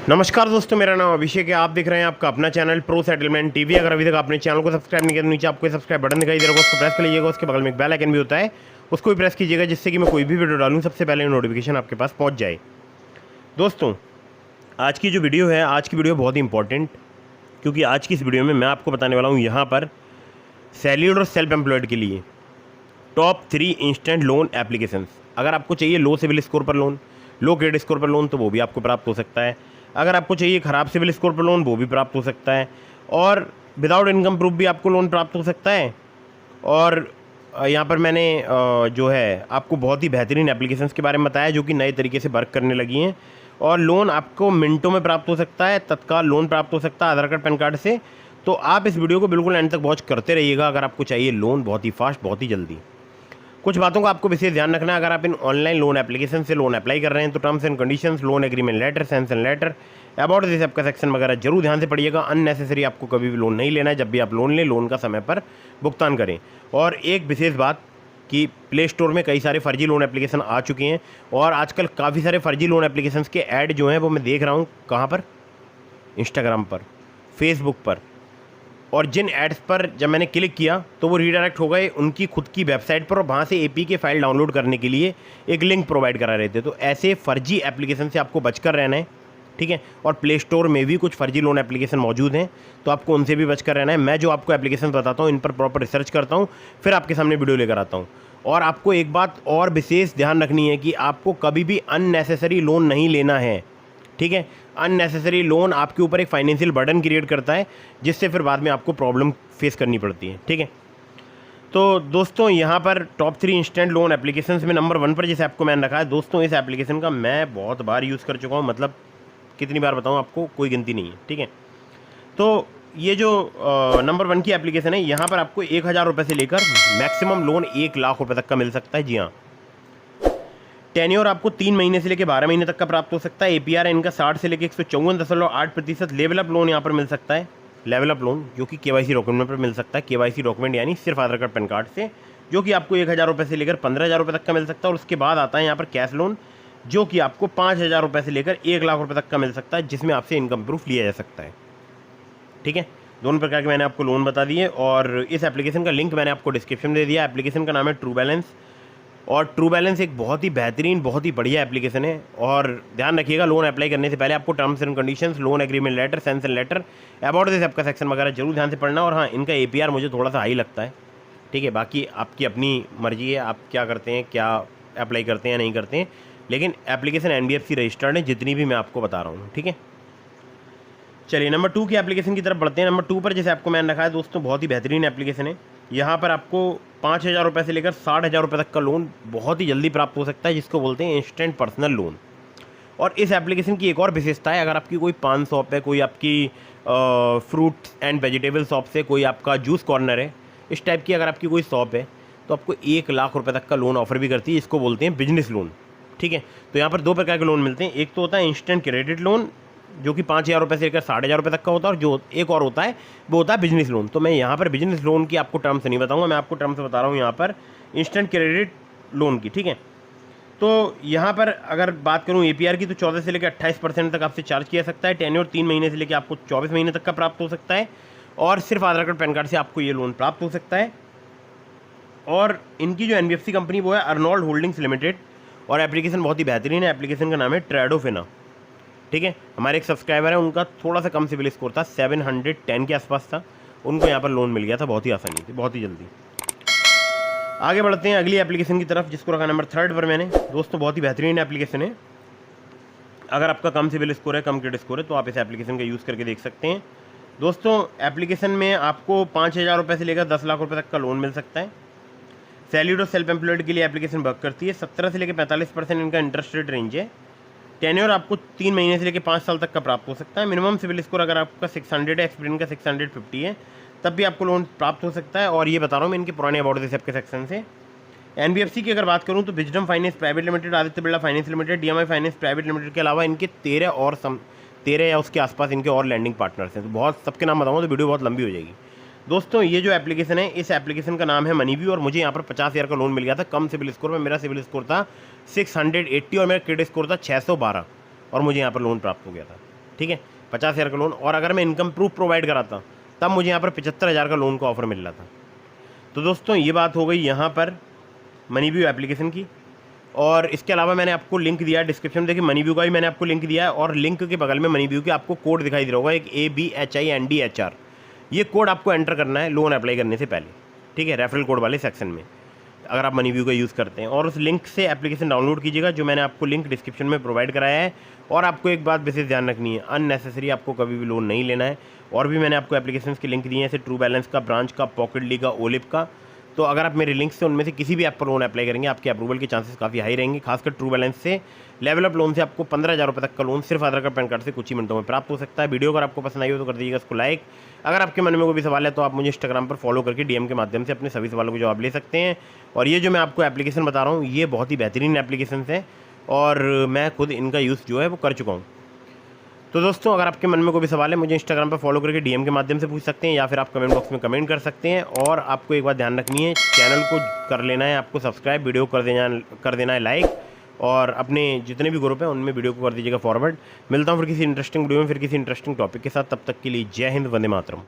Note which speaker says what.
Speaker 1: नमस्कार दोस्तों, मेरा नाम अभिषेक है। आप देख रहे हैं आपका अपना चैनल प्रो सेटलमेंट टीवी। अगर अभी तक आपने चैनल को सब्सक्राइब नहीं किया तो नीचे आपको सब्सक्राइब बटन दिखाई दे रहा होगा, उसको प्रेस कर लीजिएगा। उसके बगल में एक बेल आइकन भी होता है, उसको भी प्रेस कीजिएगा, जिससे कि मैं कोई भी वीडियो डालूँ सबसे पहले नोटिफिकेशन आपके पास पहुँच जाए। दोस्तों, आज की जो वीडियो है, आज की वीडियो बहुत ही इंपॉर्टेंट, क्योंकि आज की इस वीडियो में मैं आपको बताने वाला हूँ यहाँ पर सैलरीड और सेल्फ एम्प्लॉयड के लिए टॉप 3 इंस्टेंट लोन एप्लीकेशंस। अगर आपको चाहिए लो सिविल स्कोर पर लोन, लो क्रेडिट स्कोर पर लोन, तो वो भी आपको प्राप्त हो सकता है। अगर आपको चाहिए ख़राब सिविल स्कोर पर लोन, वो भी प्राप्त हो सकता है। और विदाउट इनकम प्रूफ भी आपको लोन प्राप्त हो सकता है। और यहाँ पर मैंने जो है आपको बहुत ही बेहतरीन एप्लीकेशंस के बारे में बताया, जो कि नए तरीके से वर्क करने लगी हैं। और लोन आपको मिनटों में प्राप्त हो सकता है, तत्काल लोन प्राप्त हो सकता है आधार कार्ड पैन कार्ड से। तो आप इस वीडियो को बिल्कुल एंड तक वॉच करते रहिएगा अगर आपको चाहिए लोन बहुत ही फास्ट, बहुत ही जल्दी। कुछ बातों का आपको विशेष ध्यान रखना है। अगर आप इन ऑनलाइन लोन एप्लीकेशन से लोन अप्लाई कर रहे हैं तो terms and conditions, loan agreement letter, sanction letter, about this app का सेक्शन वगैरह जरूर ध्यान से पढ़िएगा। अननेसेसरी आपको कभी भी लोन नहीं लेना है। जब भी आप लोन लें, लोन का समय पर भुगतान करें। और एक विशेष बात कि प्ले स्टोर में कई सारे फर्जी लोन एप्लीकेशन आ चुके हैं, और आजकल काफ़ी सारे फर्जी लोन एप्लीकेशन के ऐड जो हैं वो मैं देख रहा हूँ। कहाँ पर? इंस्टाग्राम पर, फेसबुक पर। और जिन एड्स पर जब मैंने क्लिक किया तो वो रीडायरेक्ट हो गए उनकी खुद की वेबसाइट पर, और वहाँ से APK फाइल डाउनलोड करने के लिए एक लिंक प्रोवाइड करा रहे थे। तो ऐसे फर्जी एप्लीकेशन से आपको बचकर रहना है, ठीक है। और प्ले स्टोर में भी कुछ फर्जी लोन एप्लीकेशन मौजूद हैं, तो आपको उनसे भी बचकर रहना है। मैं जो आपको एप्लीकेशन बताता हूँ, इन पर प्रॉपर रिसर्च करता हूँ, फिर आपके सामने वीडियो लेकर आता हूँ। और आपको एक बात और विशेष ध्यान रखनी है कि आपको कभी भी अननेसेसरी लोन नहीं लेना है, ठीक है। अननेसेसरी लोन आपके ऊपर एक फाइनेंशियल बर्डन क्रिएट करता है, जिससे फिर बाद में आपको प्रॉब्लम फेस करनी पड़ती है, ठीक है। तो दोस्तों, यहाँ पर टॉप 3 इंस्टेंट लोन एप्लीकेशंस में नंबर 1 पर जिस ऐप को मैंने रखा है, दोस्तों इस एप्लीकेशन का मैं बहुत बार यूज़ कर चुका हूँ। मतलब कितनी बार बताऊँ आपको, कोई गिनती नहीं है, ठीक है। तो ये जो नंबर 1 की एप्लीकेशन है, यहाँ पर आपको 1000 रुपये से लेकर मैक्सिमम लोन 1 लाख रुपये तक का मिल सकता है। जी हाँ, टेन्योर आपको 3 महीने से लेकर 12 महीने तक का प्राप्त हो सकता है। APR है इनका 60 से लेकर 154.8%। लेवल अप लोन यहाँ पर मिल सकता है, लेवल अप लोन, जो कि KYC डॉक्यूमेंट पर मिल सकता है। KYC डॉक्यूमेंट यानी सिर्फ आधार कार्ड पैन कार्ड से, जो कि आपको 1000 रुपये से लेकर 15000 रुपये तक का मिल सकता है। और उसके बाद आता है यहाँ पर कैश लोन, जो कि आपको 5000 रुपये से लेकर 1 लाख रुपये तक का मिल सकता है, जिसमें आपसे इनकम प्रूफ लिया जा सकता है, ठीक है। दोनों प्रकार के मैंने आपको लोन बता दिए, और इस एप्लीकेशन का लिंक मैंने आपको डिस्क्रिप्शन में दे दिया। एप्लीकेशन का नाम है ट्रू बैलेंस, और ट्रू बैलेंस एक बहुत ही बेहतरीन, बहुत ही बढ़िया एप्लीकेशन है। और ध्यान रखिएगा, लोन अप्लाई करने से पहले आपको terms and conditions, loan agreement letter, sanction letter, about this app का सेक्शन वगैरह जरूर ध्यान से पढ़ना। और हाँ, इनका APR मुझे थोड़ा सा हाई लगता है, ठीक है। बाकी आपकी अपनी मर्जी है, आप क्या करते हैं, क्या अप्लाई करते हैं नहीं करते हैं, लेकिन एप्लीकेशन NBFC रजिस्टर्ड है, जितनी भी मैं आपको बता रहा हूँ, ठीक है। चलिए नंबर 2 की एप्लीकेशन की तरफ बढ़ते हैं। नंबर 2 पर जैसे आपको मैंने रखा है, दोस्तों बहुत ही बेहतरीन एप्लीकेशन है। यहाँ पर आपको 5000 रुपये से लेकर 60,000 रुपये तक का लोन बहुत ही जल्दी प्राप्त हो सकता है, जिसको बोलते हैं इंस्टेंट पर्सनल लोन। और इस एप्लीकेशन की एक और विशेषता है, अगर आपकी कोई पान शॉप है, कोई आपकी फ्रूट एंड वेजिटेबल शॉप से, कोई आपका जूस कॉर्नर है, इस टाइप की अगर आपकी कोई शॉप है, तो आपको 1 लाख रुपये तक का लोन ऑफर भी करती है। इसको बोलते हैं बिजनेस लोन, ठीक है। तो यहाँ पर 2 प्रकार के लोन मिलते हैं। एक तो होता है इंस्टेंट क्रेडिट लोन, जो कि 5000 रुपये से लेकर 60,000 रुपये तक का होता है। और जो एक और होता है वो होता है बिजनेस लोन। तो मैं यहाँ पर बिजनेस लोन की आपको टर्म्स नहीं बताऊँगा, मैं आपको टर्म्स बता रहा हूँ यहाँ पर इंस्टेंट क्रेडिट लोन की, ठीक है। तो यहाँ पर अगर बात करूँ APR की, तो 14 से लेकर 28% तक आपसे चार्ज किया सकता है। टेन्योर 3 महीने से लेकर आपको 24 महीने तक का प्राप्त हो सकता है। और सिर्फ आधार कार्ड पैन कार्ड से आपको ये लोन प्राप्त हो सकता है। और इनकी जो NBFC कंपनी वो है अर्नोल्ड होल्डिंग्स लिमिटेड, और एप्लीकेशन बहुत ही बेहतरीन है। एप्लीकेशन का नाम है ट्रेडोफिना, ठीक है। हमारे एक सब्सक्राइबर है, उनका थोड़ा सा कम सिविल स्कोर था, 710 के आसपास था। उनको यहाँ पर लोन मिल गया था बहुत ही आसानी से, बहुत ही जल्दी। आगे बढ़ते हैं अगली एप्लीकेशन की तरफ, जिसको रखा नंबर 3 पर मैंने। दोस्तों बहुत ही बेहतरीन एप्लीकेशन है। अगर आपका कम सिविल स्कोर है, कम क्रेडिट स्कोर है, तो आप इस एप्लीकेशन का यूज़ करके देख सकते हैं। दोस्तों एप्लीकेशन में आपको 5000 रुपये से लेकर 10 लाख रुपये तक का लोन मिल सकता है। सैलरीड और सेल्फ एम्प्लॉयड के लिए एप्लीकेशन वर्क करती है। 17 से लेकर 45% इनका इंटरेस्ट रेट रेंज है। टेन्योर आपको 3 महीने से लेकर 5 साल तक का प्राप्त हो सकता है। मिनिमम सिविल स्कोर अगर आपका 600 है, एक्सपीरियंस का 650 है, तब भी आपको लोन प्राप्त हो सकता है। और ये बता रहा हूँ मैं इनके पुराने अबाउट दिस ऐप के सेक्शन से। NBFC की अगर बात करूँ तो wisdom finance private limited, Aditya Birla finance limited, DMI finance private limited के अलावा इनके 13 या उसके आसपास इनके और लैंडिंग पार्टनर्स हैं। तो बहुत सबके नाम बताऊँगा तो वीडियो बहुत लंबी हो जाएगी। दोस्तों ये जो एप्लीकेशन है, इस एप्लीकेशन का नाम है मनीवी, और मुझे यहाँ पर 50,000 का लोन मिल गया था कम सिविल स्कोर में। मेरा सिविल स्कोर था 680 और मेरा क्रेडिट स्कोर था 612, और मुझे यहाँ पर लोन प्राप्त हो गया था। ठीक है, 50,000 का लोन। और अगर मैं इनकम प्रूफ प्रोवाइड कराता तब मुझे यहाँ पर 75,000 का लोन का ऑफर मिल रहा था। तो दोस्तों ये बात हो गई यहाँ पर मनीव्यू एप्लीकेशन की। और इसके अलावा मैंने आपको लिंक दिया है डिस्क्रिप्शन में, देखिए मनीव्यू का भी मैंने आपको लिंक दिया है, और लिंक के बगल में मनीव्यू के आपको कोड दिखाई दे रहा होगा, एक ABHINDHR। ये कोड आपको एंटर करना है लोन अप्लाई करने से पहले, ठीक है, रेफरल कोड वाले सेक्शन में, अगर आप मनीव्यू का यूज़ करते हैं। और उस लिंक से एप्लीकेशन डाउनलोड कीजिएगा, जो मैंने आपको लिंक डिस्क्रिप्शन में प्रोवाइड कराया है। और आपको एक बात विशेष ध्यान रखनी है, अननेसेसरी आपको कभी भी लोन नहीं लेना है। और भी मैंने आपको एप्लीकेशन के लिंक दिए हैं, जैसे ट्रू बैलेंस का, ब्रांच का, पॉकेटली का, ओलिप का। तो अगर आप मेरे लिंक से उनमें से किसी भी ऐप पर लोन अप्लाई करेंगे, आपके अप्रूवल के चांसेस काफ़ी हाई रहेंगे। खासकर ट्रू बैलेंस से, लेवल अप लोन से आपको 15,000 रुपये तक का लोन सिर्फ आधार कार्ड पैन कार्ड से कुछ ही मिनटों में प्राप्त हो सकता है। वीडियो अगर आपको पसंद आई हो तो कर दीजिएगा इसको लाइक। अगर आपके मन में कोई भी सवाल है तो आप मुझे इंस्टाग्राम पर फॉलो करके DM के माध्यम से अपने सभी सवालों को जवाब ले सकते हैं। और ये जो मैं आपको एप्लीकेशन बता रहा हूँ, ये बहुत ही बेहतरीन एप्लीकेशन है और मैं खुद इनका यूज़ जो है वो कर चुका हूँ। तो दोस्तों अगर आपके मन में कोई भी सवाल है, मुझे इंस्टाग्राम पर फॉलो करके DM के माध्यम से पूछ सकते हैं, या फिर आप कमेंट बॉक्स में कमेंट कर सकते हैं। और आपको एक बात ध्यान रखनी है, चैनल को कर लेना है आपको सब्सक्राइब, वीडियो कर देना है लाइक, और अपने जितने भी ग्रुप हैं उनमें वीडियो को कर दीजिएगा फॉरवर्ड। मिलता हूँ फिर किसी इंटरेस्टिंग वीडियो में, फिर किसी इंटरेस्टिंग टॉपिक के साथ। तब तक के लिए जय हिंद, वंदे मातरम।